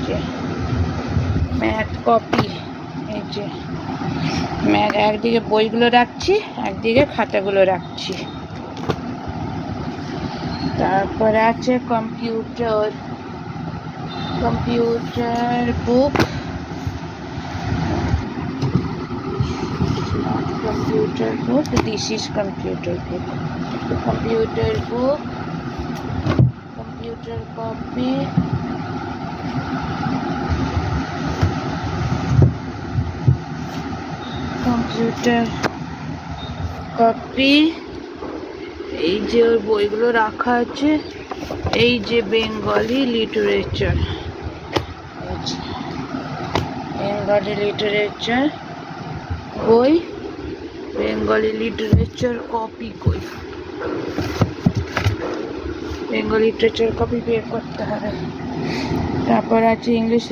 যে math copy, এই যে ম্যাথ, একদিকে বইগুলো রাখছি, একদিকে খাতাগুলো রাখছি। তারপরে আছে computer book, computer book, this is computer book, computer book, computer copy, computer copy, এই যে ওর বইগুলো রাখা আছে, এই যে বেঙ্গলি লিটারেচার, বেঙ্গলি লিটারেচার বই, বেঙ্গলি লিটারেচার কপি কই, বেঙ্গলি লিটারেচার কপি বের করতে হবে। তারপর আছে ইংলিশ